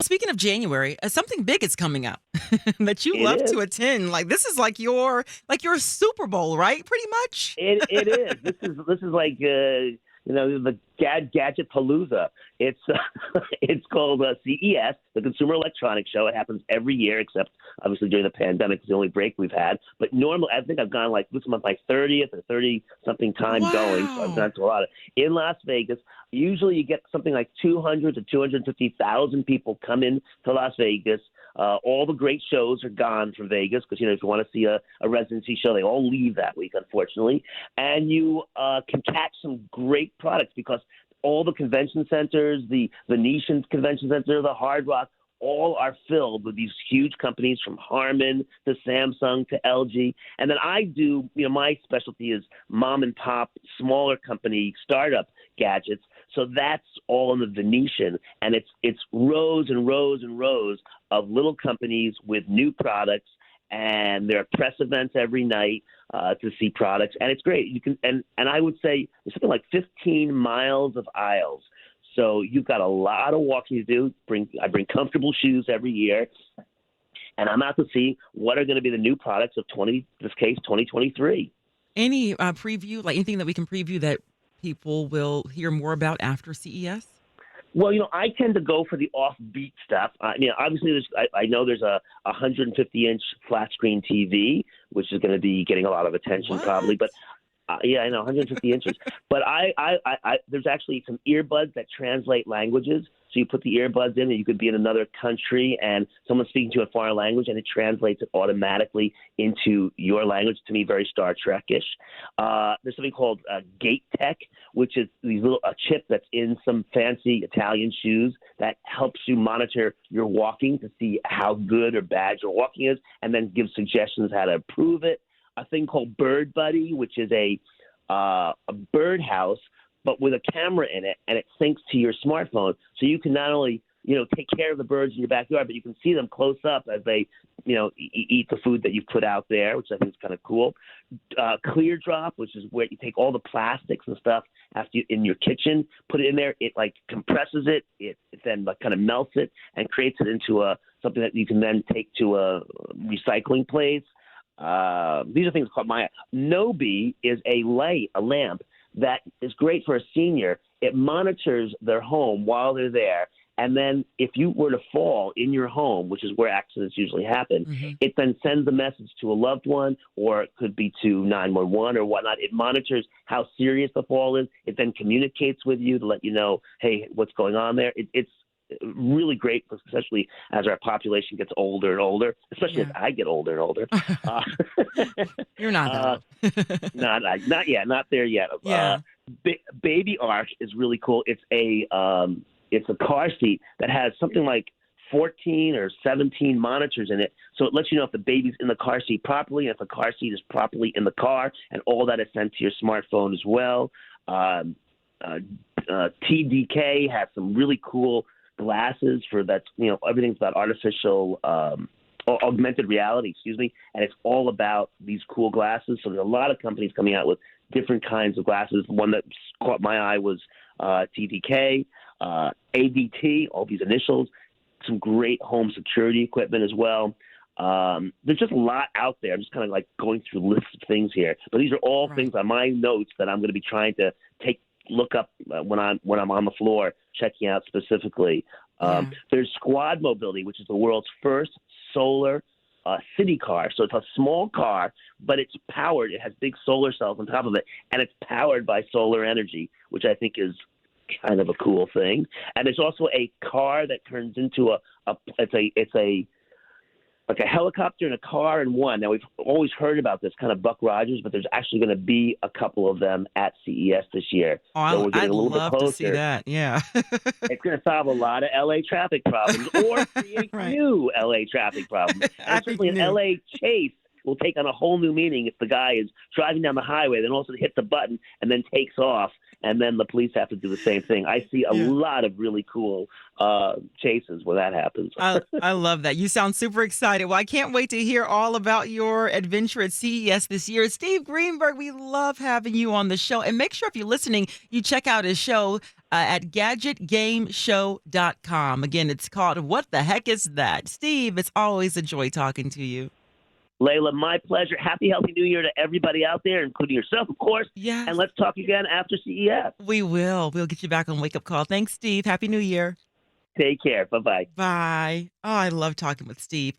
speaking of January, something big is coming up that you It love to is. attend. Like this is like your Super Bowl, right? Pretty much. It is. This is like the Gadget Palooza. It's it's called CES, the Consumer Electronics Show. It happens every year, except obviously during the pandemic, it's the only break we've had. But normally, I think I've gone like this month, my 30th or 30 something time going. So I've Wow. gone to a lot of in Las Vegas. Usually, you get something like 200 to 250,000 people come in to Las Vegas. All the great shows are gone from Vegas because, if you want to see a residency show, they all leave that week, unfortunately. And you can catch some great products because all the convention centers, the Venetian Convention Center, the Hard Rock, all are filled with these huge companies from Harman to Samsung to LG. And then I do, my specialty is mom and pop, smaller company, startup gadgets. So that's all in the Venetian. And it's rows and rows and rows of little companies with new products. And there are press events every night to see products, and it's great. You can, and I would say there's something like 15 miles of aisles, so you've got a lot of walking to do. I bring comfortable shoes every year, and I'm out to see what are going to be the new products of 2023. Any preview, like anything that we can preview that people will hear more about after CES? Well, I tend to go for the offbeat stuff. Obviously, I know there's a 150-inch flat screen TV, which is going to be getting a lot of attention probably. What? But yeah, I know 150 inches. But there's actually some earbuds that translate languages. So you put the earbuds in, and you could be in another country, and someone's speaking to a foreign language, and it translates it automatically into your language. To me, very Star Trek-ish. There's something called Gate Tech, which is a chip that's in some fancy Italian shoes that helps you monitor your walking to see how good or bad your walking is, and then give suggestions how to improve it. A thing called Bird Buddy, which is a birdhouse, but with a camera in it, and it syncs to your smartphone. So you can not only, take care of the birds in your backyard, but you can see them close up as they, eat the food that you've put out there, which I think is kind of cool. Clear Drop, which is where you take all the plastics and stuff in your kitchen, put it in there. It like compresses it. It then like kind of melts it and creates it into something that you can then take to a recycling place. These are things called my Nobi is a lamp that is great for a senior. It monitors their home while they're there. And then if you were to fall in your home, which is where accidents usually happen, Hmm. it then sends a message to a loved one, or it could be to 911 or whatnot. It monitors how serious the fall is. It then communicates with you to let you know, hey, what's going on there. It's really great, especially as our population gets older and older, especially as Yeah. I get older and older. Uh, You're not that uh, old. not yet, not there yet. Yeah. Baby Ark is really cool. It's a car seat that has something like 14 or 17 monitors in it, so it lets you know if the baby's in the car seat properly, and if the car seat is properly in the car, and all that is sent to your smartphone as well. Um, TDK has some really cool glasses for that. Everything's about artificial augmented reality, and it's all about these cool glasses. So there's a lot of companies coming out with different kinds of glasses. One that caught my eye was TDK, ADT, all these initials, some great home security equipment as well. There's just a lot out there. I'm just kind of like going through lists of things here, but these are all Right. things on my notes that I'm going to be trying to look up when I'm on the floor checking out specifically. Yeah. There's Squad Mobility, which is the world's first solar city car. So it's a small car, but it's powered. It has big solar cells on top of it, and it's powered by solar energy, which I think is kind of a cool thing. And there's also a car that turns into it's like a helicopter and a car in one. Now, we've always heard about this kind of Buck Rogers, but there's actually going to be a couple of them at CES this year. So we're getting I'd a little bit love to see closer. that. Yeah. It's going to solve a lot of LA traffic problems or create Right. new LA traffic problems. I And think certainly an new. LA chase will take on a whole new meaning if the guy is driving down the highway, then also hits a button and then takes off and then the police have to do the same thing. I see a Yeah. lot of really cool chases where that happens. I love that. You sound super excited. Well, I can't wait to hear all about your adventure at CES this year. Steve Greenberg, we love having you on the show. And make sure if you're listening, you check out his show at gadgetgameshow.com. Again, it's called What the Heck Is That? Steve, it's always a joy talking to you. Layla, my pleasure. Happy, healthy New Year to everybody out there, including yourself, of course. Yes, And let's talk again after CES. we will. We'll get you back on Wake Up Call. Thanks, Steve. Happy New Year. Take care. Bye bye. Bye. Oh, I love talking with Steve.